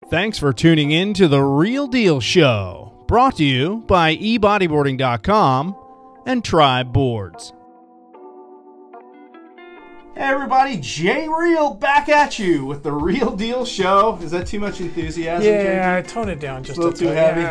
Thanks for tuning in to The Real Deal Show, brought to you by eBodyboarding.com and Tribe Boards. Hey everybody, Jay Real back at you with The Real Deal Show. Is that too much enthusiasm, Yeah, tone it down just a little too heavy.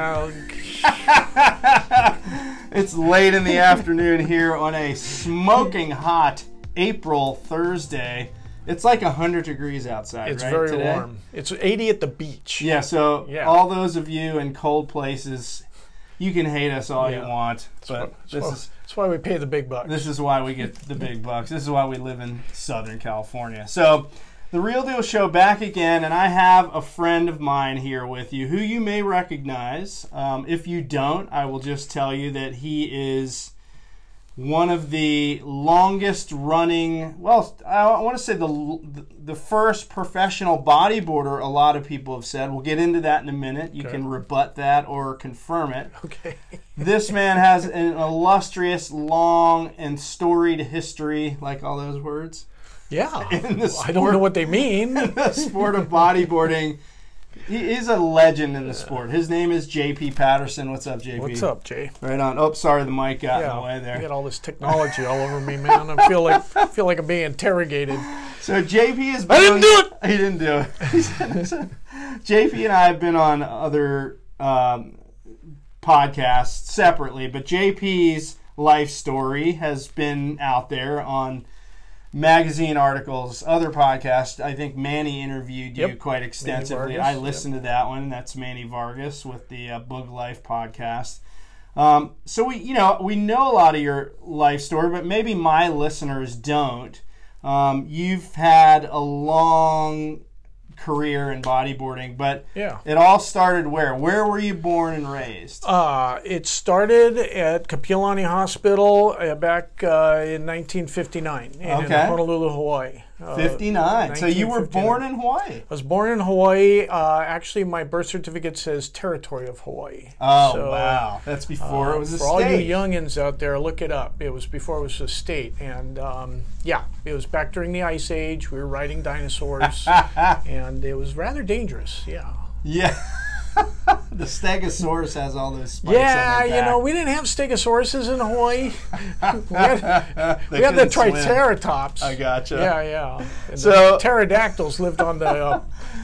It's late in the afternoon here on a smoking hot April Thursday. It's like 100 degrees outside, it's right, very today? warm. It's 80 at the beach. Yeah, so all those of you in cold places, you can hate us all you want, but that's why we pay the big bucks. This is why we get the big bucks. This is why we live in Southern California. So, The Real Deal Show back again, and I have a friend of mine here with you who you may recognize. If you don't, I will just tell you that he is one of the longest running, well, I want to say the first professional bodyboarder, a lot of people have said. We'll get into that in a minute. You can rebut that or confirm it. Okay. This man has an illustrious, long, and storied history, like all those words. Yeah. In the sport, I don't know what they mean. In the sport of bodyboarding. He is a legend in the sport. His name is JP Patterson. What's up, JP? What's up, Jay? Right on. Oh, sorry, the mic got in the way there. You got all this technology all over me, man. I feel like I'm being interrogated. So JP is. I didn't do it. He didn't do it. JP and I have been on other podcasts separately, but JP's life story has been out there on magazine articles, other podcasts. I think Manny interviewed you quite extensively. I listened to that one. That's Manny Vargas with the Boog Life podcast. So we know a lot of your life story, but maybe my listeners don't. You've had a long career in bodyboarding, but it all started where? Where were you born and raised? It started at Kapiolani Hospital back in 1959 in Honolulu, Hawaii. 59. So you were born in Hawaii? I was born in Hawaii. Actually, my birth certificate says Territory of Hawaii. Oh, so, wow. That's before it was a state. For all you youngins out there, look it up. It was before it was a state. And, it was back during the Ice Age. We were riding dinosaurs. And it was rather dangerous, Yeah. The Stegosaurus has all those spikes on their back. We didn't have Stegosauruses in Hawaii. we had the Triceratops. I gotcha. Yeah. And so the pterodactyls lived on the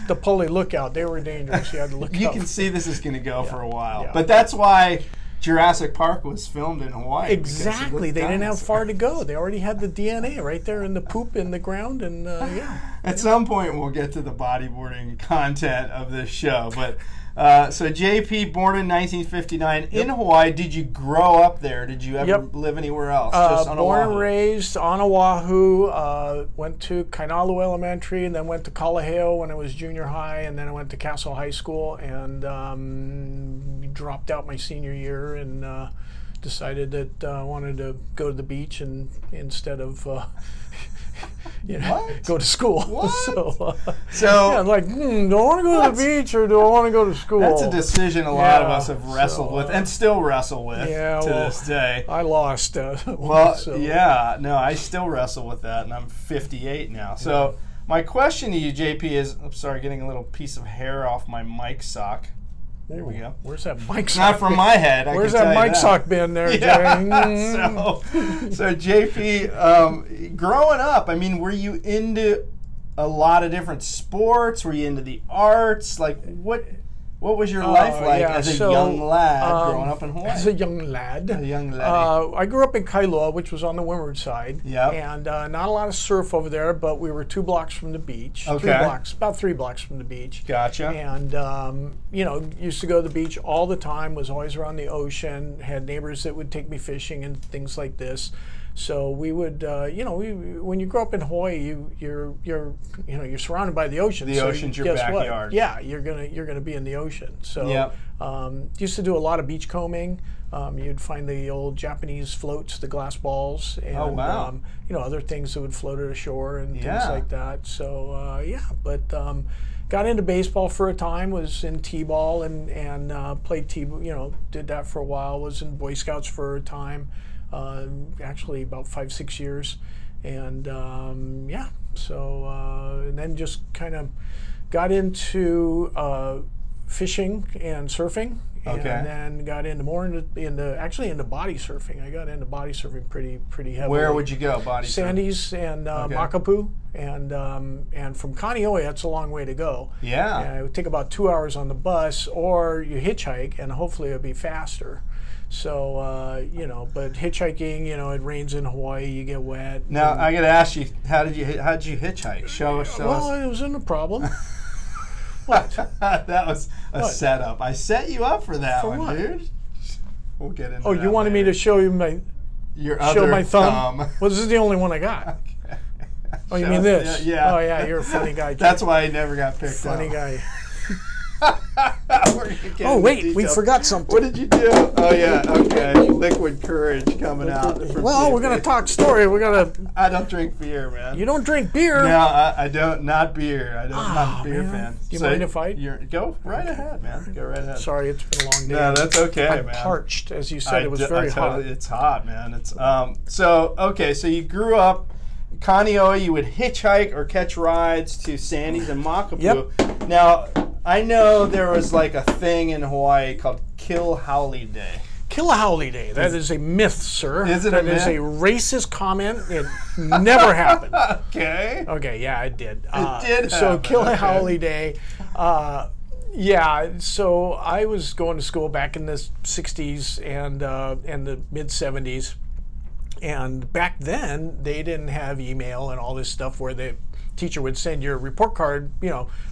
Puli Lookout. They were dangerous. You had to look You up. can see this is going to go for a while. Yeah. But that's why Jurassic Park was filmed in Hawaii. Exactly. They didn't have far to go. They already had the DNA right there in the poop in the ground. And, At some point, we'll get to the bodyboarding content of this show. But so JP, born in 1959 in Hawaii. Did you grow up there? Did you ever live anywhere else? Just on born Oahu? and raised on Oahu. Went to Kainalu Elementary and then went to Kalaheo when I was junior high, and then I went to Castle High School and dropped out my senior year and decided that I wanted to go to the beach and instead of go to school. What? So I'm like, do I want to go to the beach or do I want to go to school? That's a decision a lot of us have wrestled with and still wrestle with to this day. I lost. I still wrestle with that, and I'm 58 now. So my question to you, JP, is, I'm sorry, getting a little piece of hair off my mic sock. There we go. Where's that mic sock? Not from my head. Where's that mic sock been there, Jay? So JP, growing up, I mean, were you into a lot of different sports? Were you into the arts? Like, what was your life like as a young lad growing up in Hawaii? As a young lad. I grew up in Kailua, which was on the windward side. And not a lot of surf over there, but we were 2 blocks from the beach. Okay. 3 blocks, about 3 blocks from the beach. Gotcha. And, used to go to the beach all the time, was always around the ocean, had neighbors that would take me fishing and things like this. So we would, when you grow up in Hawaii, you're surrounded by the ocean. The ocean's your backyard. Yeah, you're gonna be in the ocean. So used to do a lot of beach combing. You'd find the old Japanese floats, the glass balls, and other things that would float at ashore and things like that. So got into baseball for a time. Was in t-ball and played t-ball. Did that for a while. Was in Boy Scouts for a time. Actually about 5-6 years, and and then just kind of got into fishing and surfing, and then got into more into body surfing. I got into body surfing pretty heavily. Where would you go? Body Sandy's and Makapu, and from Kaneohe, that's a long way to go. Yeah, and it would take about 2 hours on the bus, or you hitchhike, and hopefully it'll be faster. So but hitchhiking, it rains in Hawaii, you get wet. Now I got to ask you, how did you hitchhike? Show us. Well, it wasn't a problem. What? That was a setup. I set you up for that one, dude. We'll get into. Oh, you wanted me to show you my thumb? Well, this is the only one I got. Okay. Oh, you mean this? Yeah. Oh, yeah. You're a funny guy. That's why I never got picked up. Funny guy. Oh wait, we forgot something. What did you do? Oh yeah, okay. Liquid courage coming out. Well, we're gonna talk story. I don't drink beer, man. You don't drink beer? No, I don't. Not beer. I'm not a beer fan. Do you mind if I? Go right ahead, man. Go right ahead. Sorry, it's been a long day. No, that's okay, I'm man. Parched, as you said. It was very hot. It's hot, man. It's So you grew up. Kaneohe, you would hitchhike or catch rides to Sandy's and Makapu. Yep. Now, I know there was like a thing in Hawaii called Kilhauli Day. Kilhauli Day. That is a myth, sir. Is it a myth? That is a racist comment. It never happened. Okay. Okay, yeah, it did. It did So happen. Kilhauli Day, so I was going to school back in the 60s and the mid-70s. And back then, they didn't have email and all this stuff where the teacher would send your report card,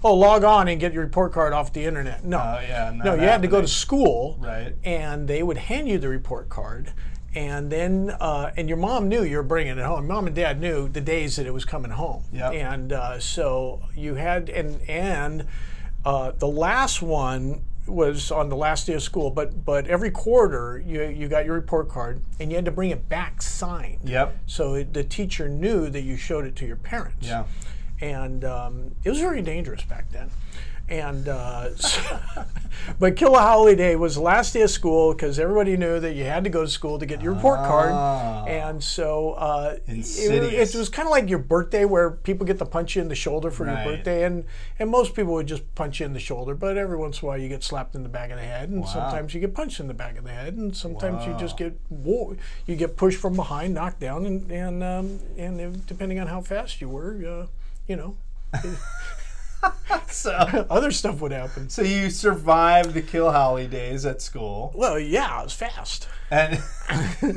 log on and get your report card off the internet. No, you had to go to school, right? And they would hand you the report card, and then and your mom knew you were bringing it home. Mom and Dad knew the days that it was coming home, and so you had and the last one was on the last day of school, but every quarter you got your report card and you had to bring it back signed. Yep. So the teacher knew that you showed it to your parents. Yeah. And it was very dangerous back then. And but Kilhauli Day was the last day of school because everybody knew that you had to go to school to get your report card. And so it was kind of like your birthday where people get to punch you in the shoulder for your birthday. And most people would just punch you in the shoulder, but every once in a while you get slapped in the back of the head, and sometimes you get punched in the back of the head, and sometimes you just get pushed from behind, knocked down, and depending on how fast you were, so other stuff would happen. So you survived the Kilhauli days at school. Well, yeah, I was fast. And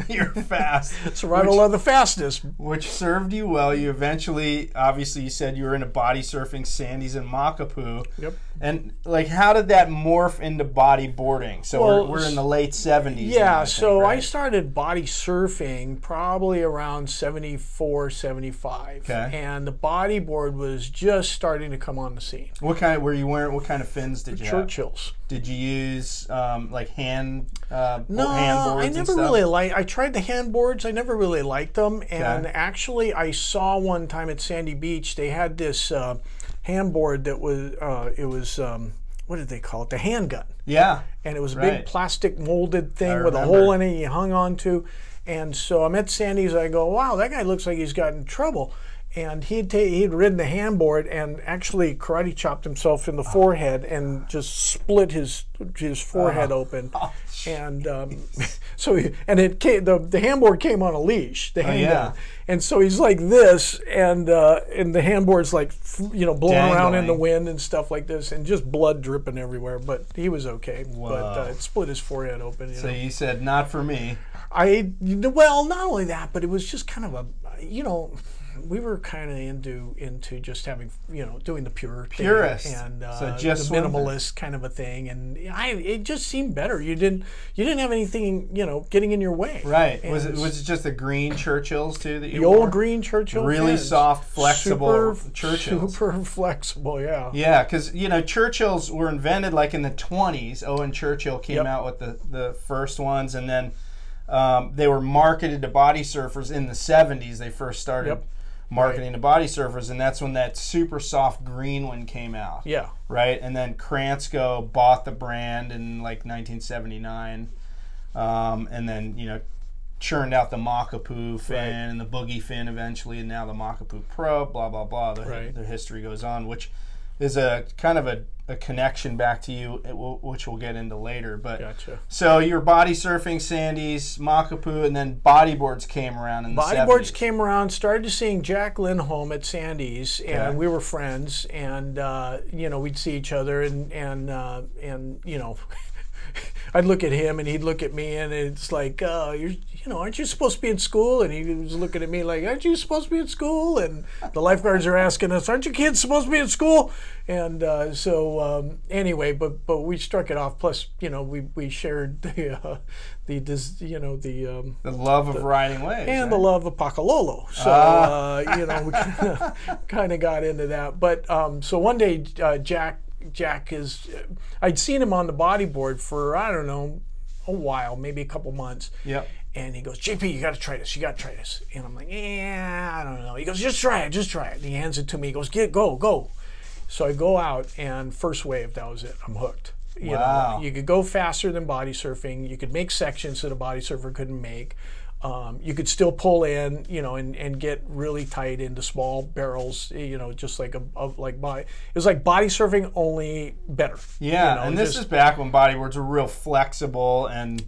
you're fast. Survival of the fastest. Which served you well. You eventually, obviously, you said you were into body surfing, Sandy's and Makapu. Yep. And how did that morph into bodyboarding? So we're in the late 70s. Yeah, I started body surfing probably around 74, 75. Okay. And the bodyboard was just starting to come on the scene. What kind of fins did you have? Churchills. Did you use hand No, handboards? I never really I tried the handboards. I never really liked them. And actually, I saw one time at Sandy Beach, they had this handboard that was what did they call it? The handgun. Yeah. And it was a big plastic molded thing with a hole in it you hung on to. And so I'm at Sandy's. I go, wow, that guy looks like he's got in trouble. And he'd ridden the handboard and actually karate chopped himself in the forehead and just split his forehead open. And so the handboard came on a leash. The handgun. And so he's like this, and the handboard's like blowing around in the wind and stuff like this, and just blood dripping everywhere. But he was okay. Whoa. But it split his forehead open. So you said, not for me. Well, not only that, but it was just kind of we were kind of into just having doing the purist and so just the minimalist kind of a thing, and it just seemed better. You didn't have anything getting in your way. Right. And was it just the green Churchills too that you wore? Old green Churchill really fins. Soft, flexible Churchills. Super flexible, yeah. Yeah, because Churchills were invented like in the 20s. Owen Churchill came out with the first ones, and then they were marketed to body surfers in the 70s. They first started marketing to body surfers, and that's when that super soft green one came out. Yeah. Right? And then Kransko bought the brand in like 1979, and then, churned out the Makapu fin and the Boogie fin eventually, and now the Makapu Pro, blah, blah, blah. The history goes on, which is a kind of a connection back to you, which we'll get into later. But gotcha. So you were body surfing, Sandy's, Makapu, and then bodyboards came around in the 70s. Bodyboards came around, started seeing Jack Lindholm at Sandy's, and we were friends, and you know, we'd see each other, and you know, I'd look at him and he'd look at me, and it's like, you know, aren't you supposed to be in school? And he was looking at me like, aren't you supposed to be in school? And the lifeguards are asking us, aren't you kids supposed to be in school? And anyway, but we struck it off. Plus, you know, we shared the love of riding waves and the love of Pakalolo. So you know, we kind of got into that. But so one day, Jack is, I'd seen him on the bodyboard for, I don't know, a while, maybe a couple months. Yep. And he goes, JP, you got to try this. You got to try this. And I'm like, yeah, I don't know. He goes, just try it. Just try it. And he hands it to me. He goes, go. So I go out, and first wave, that was it. I'm hooked. You know, you could go faster than body surfing. You could make sections that a body surfer couldn't make. You could still pull in, you know, and get really tight into small barrels, you know, just like it was like body surfing, only better. Yeah, you know, and this is back when bodyboards were real flexible and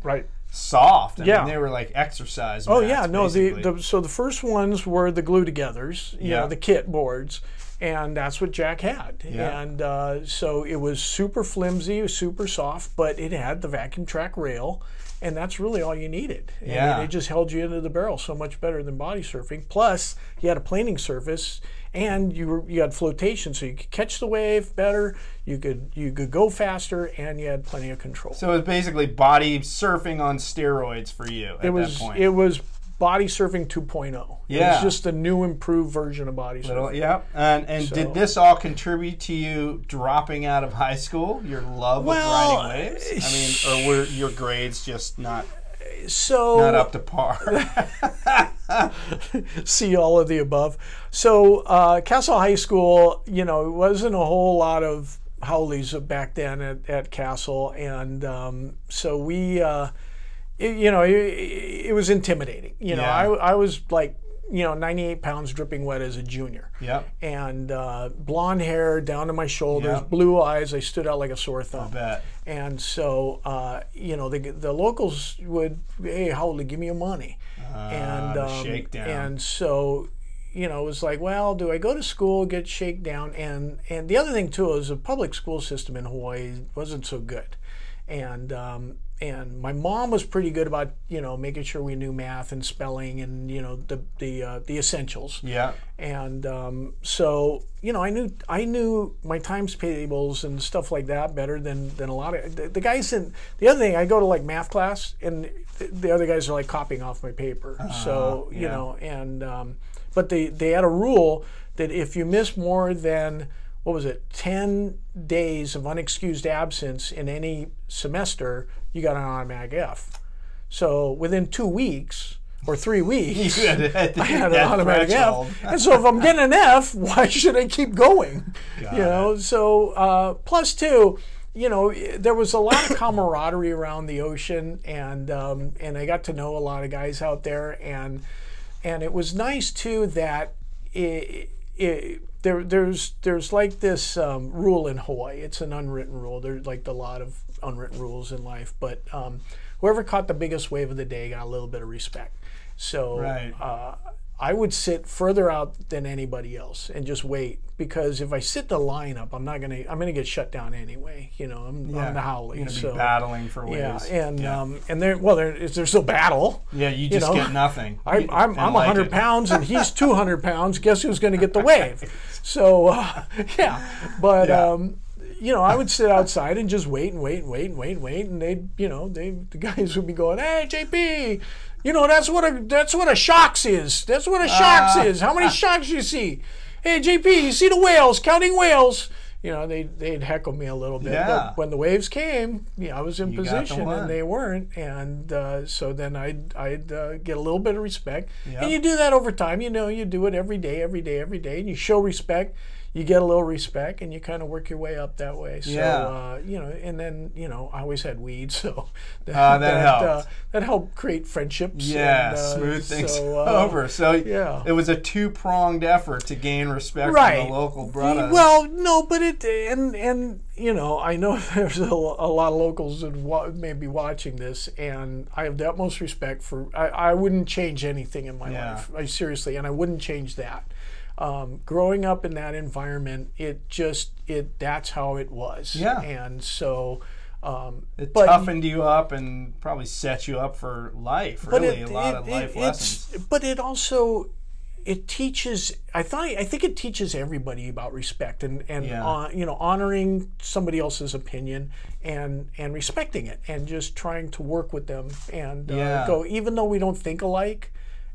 soft. I mean, they were like exercise mats, yeah, no, so the first ones were the glue-togethers, you know, the kit boards. And that's what Jack had. Yeah. And so it was super flimsy, super soft, but it had the vacuum track rail, and that's really all you needed. Yeah. And it just held you into the barrel so much better than body surfing. Plus, you had a planing surface, and you had flotation, so you could catch the wave better, you could go faster, and you had plenty of control. So it was basically body surfing on steroids for you at that point. It was body surfing 2.0. Yeah. It's just a new, improved version of body surfing. Yeah. And so, did this all contribute to you dropping out of high school? Your love of riding waves? I mean, or were your grades just not up to par? See all of the above. So Castle High School, you know, it wasn't a whole lot of howlies back then at Castle, and so we. You know, it was intimidating. You know, I was like, you know, 98 pounds dripping wet as a junior. Yeah. And blonde hair down to my shoulders, blue eyes. I stood out like a sore thumb. I bet. And so, you know, the locals would, hey, Howley, give me your money. The shakedown. And so, you know, it was like, well, do I go to school, get shakedown? And the other thing, too, is the public school system in Hawaii wasn't so good. And my mom was pretty good about, you know, making sure we knew math and spelling and, you know, the essentials. Yeah. And so, you know, I knew my times tables and stuff like that better than a lot of the guys. And the other thing, I go to like math class, and the other guys are like copying off my paper. So you know, and but they had a rule that if you miss more than 10 days of unexcused absence in any semester, you got an automatic F. So within 2 weeks or 3 weeks, I had an automatic F. And so if I'm getting an F, why should I keep going? You know, so plus two, you know, there was a lot of camaraderie around the ocean, and I got to know a lot of guys out there, and it was nice too that there's like this rule in Hawaii. It's an unwritten rule. There's like a lot of unwritten rules in life, but whoever caught the biggest wave of the day got a little bit of respect. So I would sit further out than anybody else and just wait, because if I sit the lineup, I'm gonna get shut down anyway. You know, I'm the Howley. You're gonna be battling for waves. And there's still battle. Yeah, you just get nothing. I'm 100 pounds and he's 200 pounds. Guess who's gonna get the wave? So you know, I would sit outside and just wait, and the guys would be going, "Hey, JP, you know, that's what a sharks is. That's what a sharks is. How many sharks you see? Hey, JP, you see the whales? Counting whales." You know, they'd heckle me a little bit. But when the waves came, I was in position and they weren't, and so then I'd get a little bit of respect. And you do that over time. You know, you do it every day, and you show respect. you get a little respect, and you kind of work your way up that way. So, you know, and then, you know, I always had weed, so that helped create friendships. Yeah, and, smooth things over. So it was a two-pronged effort to gain respect from the local brothers. Well, no, but and you know, I know there's a lot of locals that may be watching this, and I have the utmost respect for. I wouldn't change anything in my life, seriously, and I wouldn't change that. Growing up in that environment, that's how it was. Yeah. And so it toughened you up and probably set you up for life. Really, a lot of life lessons. But it also teaches. I think it teaches everybody about respect and you know, honoring somebody else's opinion and respecting it and just trying to work with them and go, even though we don't think alike.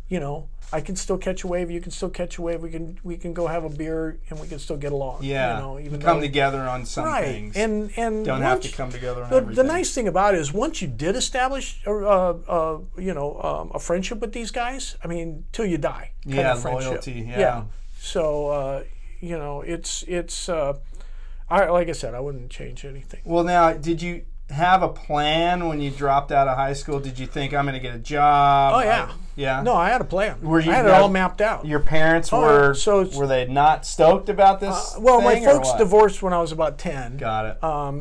You know, I can still catch a wave. You can still catch a wave. We can go have a beer and we can still get along. Yeah, you know, even come together on some things. And don't have to come together on everything. The nice thing about it is once you did establish you know, a friendship with these guys, I mean, till you die. Kind of loyalty. Yeah. So you know, it's like I said, I wouldn't change anything. Well, now, did you have a plan when you dropped out of high school? Did you think, I'm going to get a job? Oh yeah. No, I had a plan. I had it all mapped out. Your parents were they not stoked about this? Well, my folks divorced when I was about 10. Got it. I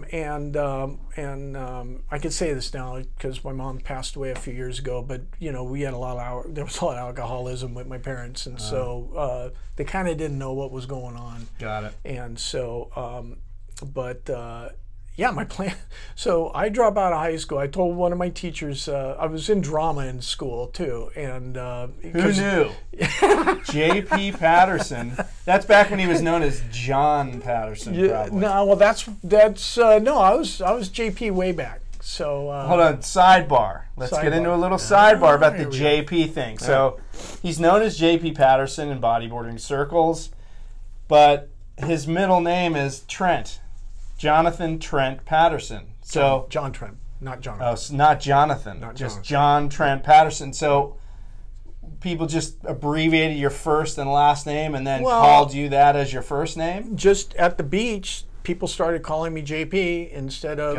can say this now because my mom passed away a few years ago. But you know, there was a lot of alcoholism with my parents, and so they kind of didn't know what was going on. Got it. And so, yeah, my plan. So I dropped out of high school. I told one of my teachers, I was in drama in school too, and who knew? J.P. Patterson. That's back when he was known as John Patterson. Probably. No, well, that's no. I was J.P. way back. So hold on. Sidebar. Let's get into a little sidebar about the J.P. thing. So he's known as J.P. Patterson in bodyboarding circles, but his middle name is Trent. Jonathan Trent Patterson. So John Trent, not Jonathan. Oh, so not Jonathan. Just John Trent Patterson. So people just abbreviated your first and last name and then called you that as your first name? Just at the beach, people started calling me JP instead of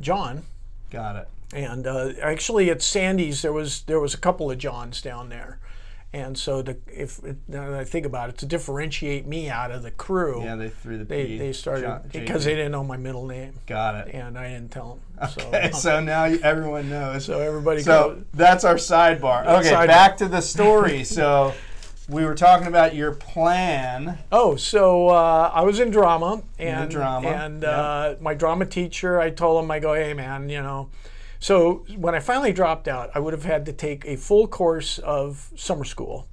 John. Got it. And actually at Sandy's there was a couple of Johns down there. And so, now that I think about it, to differentiate me out of the crew, they threw the they started because they didn't know my middle name. Got it. And I didn't tell them. Okay, so now everyone knows. So everybody. So that's our sidebar. Okay, back to the story. So we were talking about your plan. Oh, so I was in drama, and my drama teacher, I told him, I go, hey man, you know. So when I finally dropped out, I would have had to take a full course of summer school,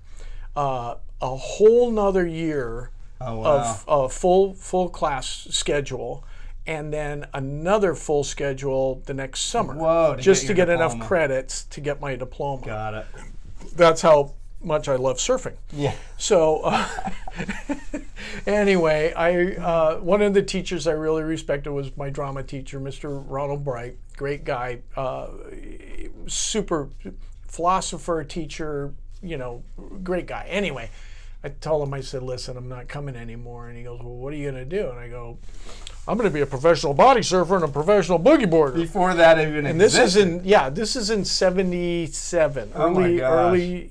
a whole nother year of a full class schedule, and then another full schedule the next summer, just to get enough credits to get my diploma. Got it. That's how much I love surfing. Yeah. So anyway, one of the teachers I really respected was my drama teacher, Mr. Ronald Bright. Great guy, super philosopher, teacher, you know, great guy. Anyway, I told him, I said, listen, I'm not coming anymore. And he goes, well, what are you going to do? And I go, I'm going to be a professional body surfer and a professional boogie boarder. Before that even existed. And this is in 77. Oh my gosh.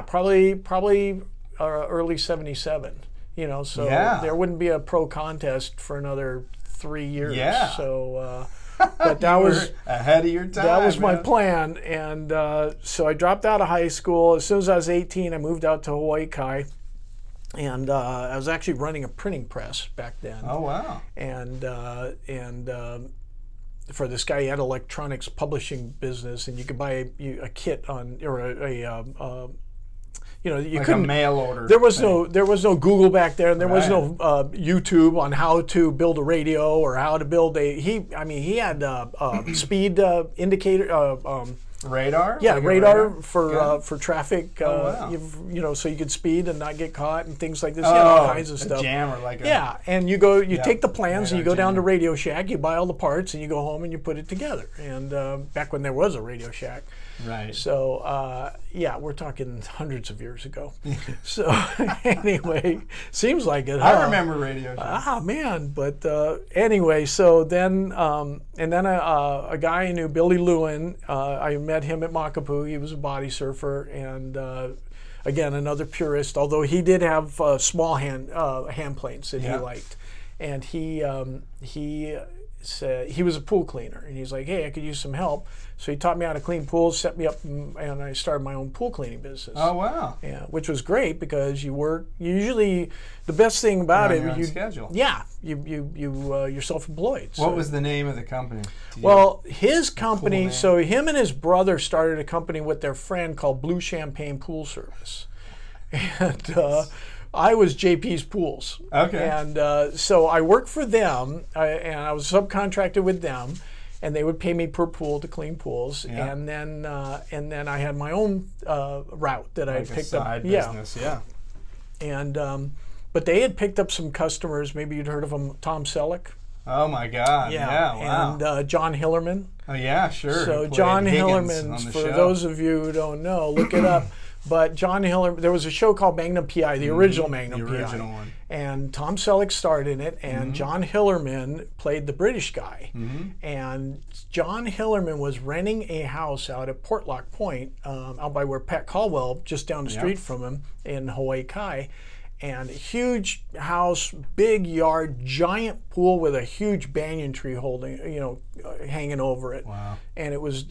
Probably early 77. You know, so there wouldn't be a pro contest for another 3 years. Yeah. So, but that was ahead of your time. That was my plan, and so I dropped out of high school. As soon as I was 18, I moved out to Hawaii Kai, and I was actually running a printing press back then. Oh wow! And for this guy, he had an electronics publishing business, and you could buy a kit on or you know, you couldn't, a mail order. There was no Google back there, and there was no YouTube on how to build a radio or how to build a. He had speed indicator. Radar. Yeah, radar for traffic. You know, so you could speed and not get caught and things like this. All kinds of stuff. A jammer, like and you take the plans and you go down to Radio Shack. You buy all the parts and you go home and you put it together. And back when there was a Radio Shack. Right. So, yeah, we're talking hundreds of years ago. So, anyway, seems like it. I remember radio shows. Ah, man. But anyway, so then, and then a guy I knew, Billy Lewin, I met him at Makapu. He was a body surfer, and again, another purist, although he did have small hand planes that he liked. And he said he was a pool cleaner, and he's like, hey, I could use some help. So he taught me how to clean pools, set me up, and I started my own pool cleaning business. Oh, wow. Yeah, which was great because usually the best thing about it, your schedule. Yeah, you're self-employed. What was the name of the company? Well, his company, so him and his brother started a company with their friend called Blue Champagne Pool Service. And I was JP's Pools. Okay. And so I worked for them, and I was subcontracted with them, and they would pay me per pool to clean pools. Yeah. And then I had my own route that I picked up. Side business, yeah. And but they had picked up some customers. Maybe you'd heard of them, Tom Selleck. Oh my God! Yeah, wow. And John Hillerman. Oh yeah, sure. So John Hillerman, for those of you who don't know, look it up. But John Hillerman, there was a show called Magnum PI, the original Magnum PI. The original one. And Tom Selleck starred in it, and John Hillerman played the British guy. And John Hillerman was renting a house out at Portlock Point, out by where Pat Caldwell, just down the street from him in Hawaii Kai. And huge house, big yard, giant pool with a huge banyan tree holding, hanging over it. Wow. And it was,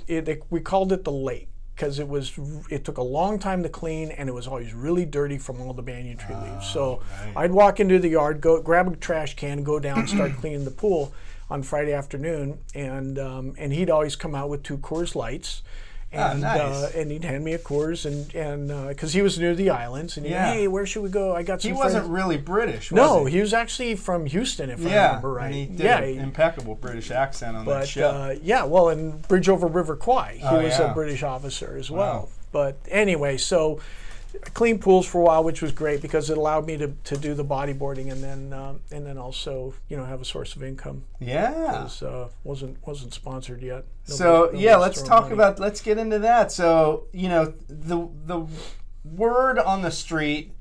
we called it the lake, because it took a long time to clean, and it was always really dirty from all the banyan tree leaves. So I'd walk into the yard, go grab a trash can, go down, start cleaning the pool on Friday afternoon, and he'd always come out with 2 Coors Lights. And, nice. And he'd hand me a Coors, and because he was near the islands, and hey, where should we go? I got some. He wasn't really British, was no, he? he was actually from Houston, if I remember right. And he did an impeccable British accent on that show. Well, in Bridge Over River Kwai, he was a British officer as well. Wow. But anyway, so I cleaned pools for a while, which was great because it allowed me to do the bodyboarding and then also have a source of income. Yeah, because wasn't sponsored yet. Let's get into that. So the word on the street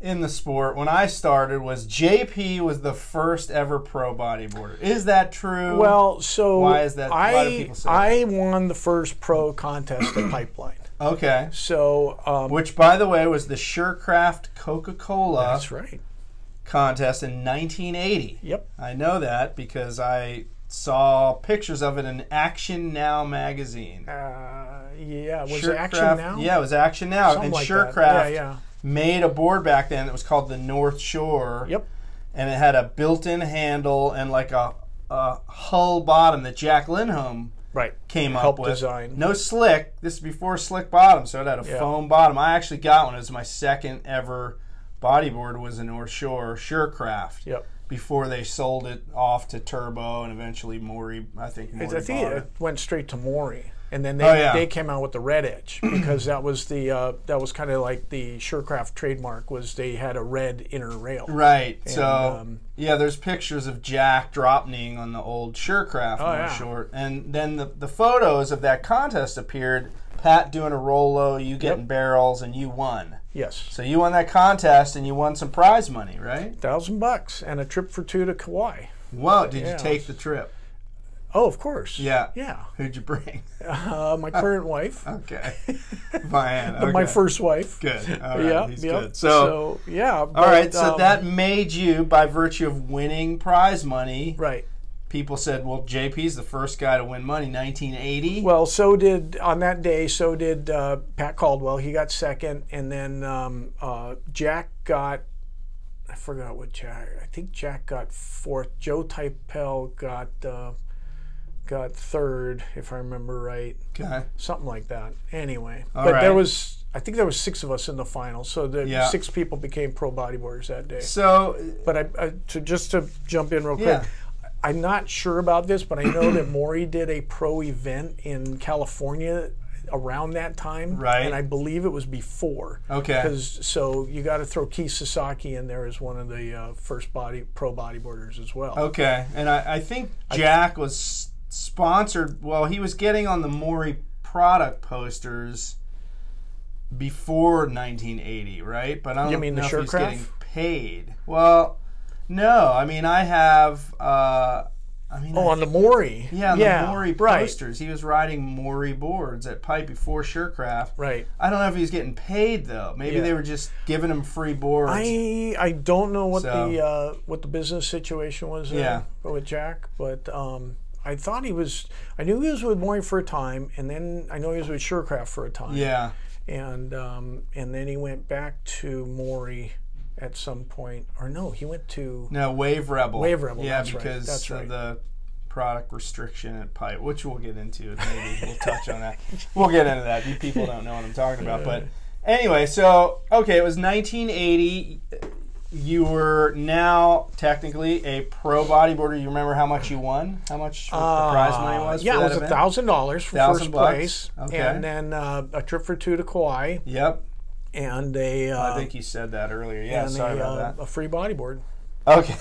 in the sport when I started was JP was the first ever pro bodyboarder. Is that true? Well, so why is that? Why do people say I won the first pro contest at Pipeline. Okay. So, which, by the way, was the Surecraft Coca-Cola. That's right. Contest in 1980. Yep. I know that because I saw pictures of it in Action Now magazine. Yeah, was it Action Now? Yeah, it was Action Now. Something and like Surecraft made a board back then that was called the North Shore. Yep. And it had a built-in handle and like a hull bottom that Jack Lindholm came up with. Design. No slick. This is before slick bottom, so it had a foam bottom. I actually got one. It was my second ever bodyboard, was a North Shore Surecraft. Yep. Before they sold it off to Turbo and eventually Maury, I think it went straight to Maury. And then they came out with the Red Edge because that was kind of like the Surecraft trademark, was they had a red inner rail. Right. And, so there's pictures of Jack drop-kneeing on the old Surecraft North Shore, and then the photos of that contest appeared. Pat doing a Rolo, you getting barrels, and you won. Yes. So you won that contest, and you won some prize money, right? $1,000 and a trip for 2 to Kauai. Whoa! Did you take the trip? Oh, of course. Yeah. Yeah. Who'd you bring? My current wife. Okay. Vian. Okay. My first wife. Good. All right. He's good. So yeah. All right. So that made you, by virtue of winning prize money. Right. People said, well, JP's the first guy to win money, 1980. Well, on that day, Pat Caldwell. He got second, and then Jack got, I forgot what Jack, I think Jack got fourth. Joe Typel got third, if I remember right. Okay. Something like that. Anyway. All right. I think there was 6 of us in the final, so the 6 people became pro bodyboarders that day. So, but just to jump in real quick, I'm not sure about this, but I know that Maury did a pro event in California around that time, right? And I believe it was before. Okay. So you got to throw Keith Sasaki in there as one of the first pro bodyboarders as well. Okay, and I think Jack was sponsored. Well, he was getting on the Maury product posters before 1980, right? But I don't know if he's getting paid. Well, no. I mean, I have. On the Maury. Yeah, the Maury posters. He was riding Maury boards at Pipe before Surecraft. Right. I don't know if he's getting paid though. Maybe they were just giving him free boards. I don't know what the business situation was with Jack, but I thought he was. I knew he was with Maury for a time, and then I know he was with Surecraft for a time. Yeah. And then he went back to Maury at some point, or no, he went to Wave Rebel. Wave Rebel, yeah, because of the product restriction at Pipe, which we'll get into. Maybe we'll touch on that. We'll get into that. You people don't know what I'm talking about, but anyway. So okay, it was 1980. You were now technically a pro bodyboarder. You remember how much you won? How much the prize money was? Yeah, for it was $1,000 for first place, okay. And then a trip for two to Kauai. Yep. And I think you said that earlier. Yeah, sorry about that. A free bodyboard. Okay.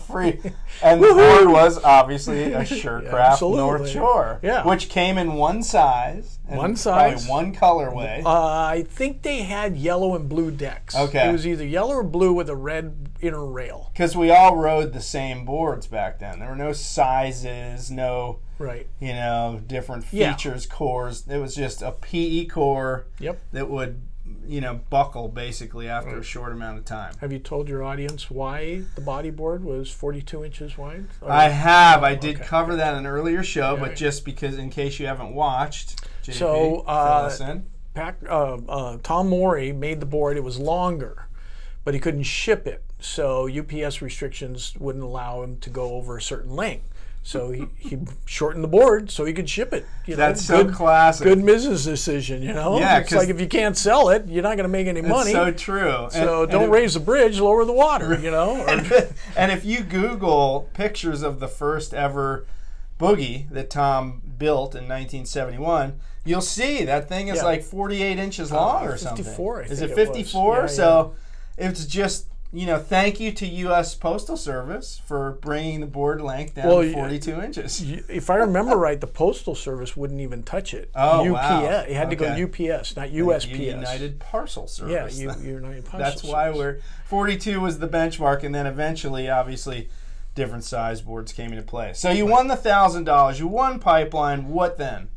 Free. And the board was obviously a Surecraft North Shore. Yeah. Which came in one size. And one colorway. I think they had yellow and blue decks. Okay. It was either yellow or blue with a red inner rail. Because we all rode the same boards back then. There were no sizes, no different features, cores. It was just a PE core that would buckle basically after a short amount of time. Have you told your audience why the bodyboard was 42 inches wide? I have. I did cover that in an earlier show, but just because, in case you haven't watched, JP, fill us in. Tom Maury made the board. It was longer, but he couldn't ship it. So UPS restrictions wouldn't allow him to go over a certain length. So he shortened the board so he could ship it. That's so classic. Good business decision, Yeah, it's like if you can't sell it, you're not going to make any money. It's so true. So don't raise the bridge, lower the water, And if you Google pictures of the first ever boogie that Tom built in 1971, you'll see that thing is like 48 inches long or 54, something. Is it 54? So it's just... thank you to U.S. Postal Service for bringing the board length down to 42 inches. If I remember right, the Postal Service wouldn't even touch it. Oh, UPS. Wow. It had to go UPS, not USPS. United Parcel Service. Yeah, United Parcel That's why 42 was the benchmark, and then eventually, obviously, different size boards came into play. So you won the $1,000. You won Pipeline. What then?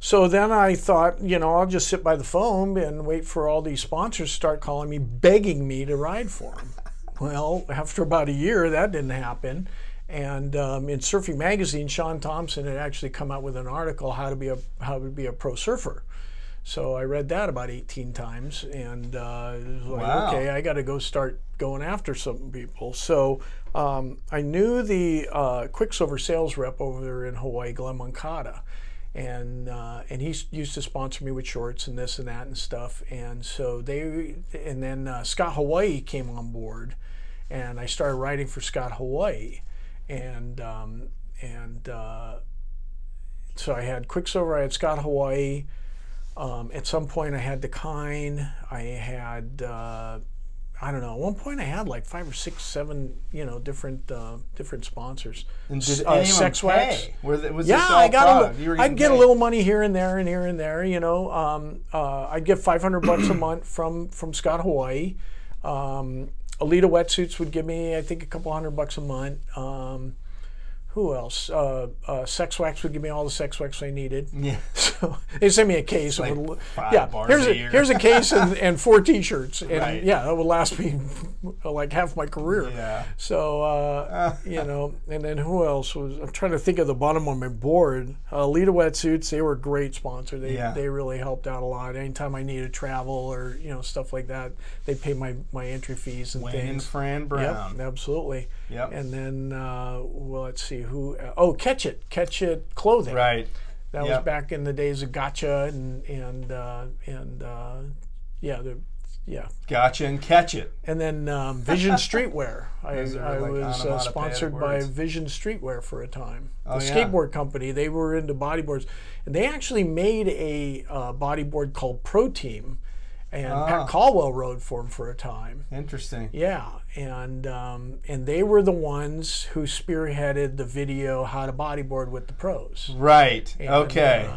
So then I thought, I'll just sit by the phone and wait for all these sponsors to start calling me, begging me to ride for them. Well, after about a year, that didn't happen. And in Surfing Magazine, Sean Thompson had actually come out with an article, how to be a pro surfer. So I read that about 18 times, and it was like, okay, I got to start going after some people. So I knew the Quicksilver sales rep over there in Hawaii, Glenn Moncada. And he used to sponsor me with shorts and this and that and stuff. And so then Scott Hawaii came on board, and I started riding for Scott Hawaii. And so I had Quicksilver, I had Scott Hawaii. At some point I had Dakine. I had I don't know. At one point, I had like 5 or 6, 7, different sponsors. And did any Sex of them Wax. pay? Was this I got all I'd get a little money here and there and here and there. I'd get $500 a month from Scott Hawaii. Alita Wetsuits would give me, I think, a couple $100 a month. Who else? Sex Wax would give me all the Sex Wax I needed. Yeah. So they sent me a case. Like with, here's a case and 4 T-shirts, and right. that would last me like half my career. Yeah. So and then who else was? I'm trying to think of the bottom of my board. Lita Wetsuits, they were a great sponsor. They really helped out a lot. Anytime I needed travel or stuff like that, they paid my entry fees and Wayne things. And Fran Brown. Yep, absolutely. Yep. And then let's see who. Catch It Clothing. Right. That was back in the days of Gotcha and Gotcha and Catch It. And then Vision Streetwear. I was sponsored by Vision Streetwear for a time. The skateboard company. They were into bodyboards, and they actually made a bodyboard called Pro Team. And Pat Caldwell rode for him for a time. Interesting. Yeah, and they were the ones who spearheaded the video "How to Bodyboard with the Pros." Right. And, okay.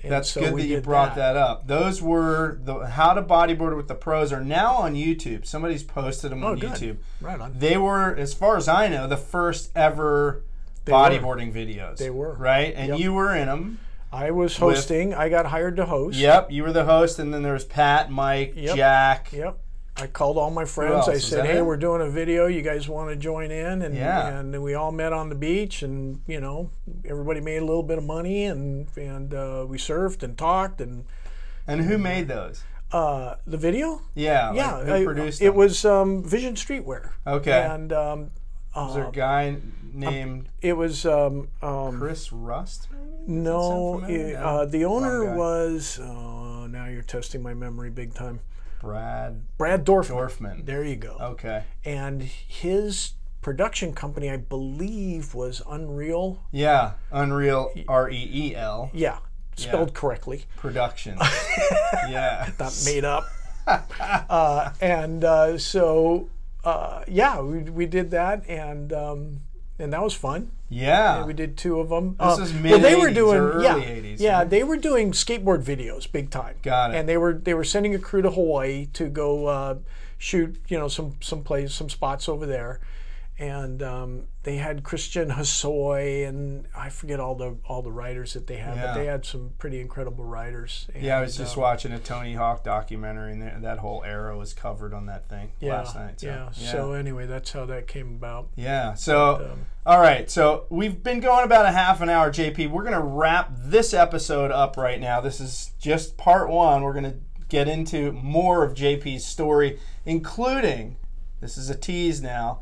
That's so good that you brought that up. Those were the How to Bodyboard with the Pros are now on YouTube. Somebody's posted them on YouTube. Right on. They were, as far as I know, the first ever bodyboarding videos. They were. Right? And you were in them. I was hosting. I got hired to host. Yep, you were the host, and then there was Pat, Mike, Jack. Yep. I called all my friends. I said, "Hey, we're doing a video. You guys want to join in?" And we all met on the beach, and everybody made a little bit of money, and we surfed and talked. And who made those? The video? Yeah. Who produced them? It was Vision Streetwear. Okay. And was there a guy named? It was Chris Rust. Maybe? No, the owner was. Now you're testing my memory big time. Brad Dorfman. There you go. Okay. And his production company, I believe, was Unreal. Yeah, Unreal, R-E-E-L. Yeah, spelled correctly. Production. Yeah. Not made up. We did that, and that was fun. Yeah. And we did 2 of them. This is mid-'80s or early 80s. Yeah, they were doing skateboard videos big time. Got it. And they were sending a crew to Hawaii to go shoot, some spots over there. And they had Christian Hosoi, and I forget all the writers that they had, but they had some pretty incredible writers. And, I was just watching a Tony Hawk documentary, and that whole era was covered on that thing last night. So, So anyway, that's how that came about. Yeah. So, all right. So we've been going about a half an hour, JP. We're going to wrap this episode up right now. This is just part 1. We're going to get into more of JP's story, including, this is a tease now,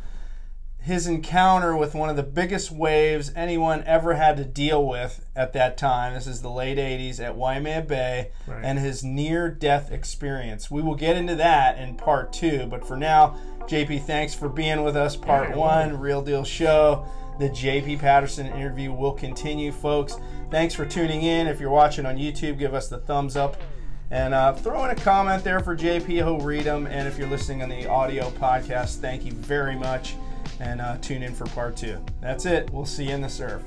his encounter with one of the biggest waves anyone ever had to deal with at that time. This is the late 80s at Waimea Bay, and his near-death experience. We will get into that in part 2, but for now, JP, thanks for being with us. Part 1, Real Deal Show. The JP Patterson interview will continue, folks. Thanks for tuning in. If you're watching on YouTube, give us the thumbs up. And throw in a comment there for JP. He'll read them. And if you're listening on the audio podcast, thank you very much. And tune in for part 2. That's it. We'll see you in the surf.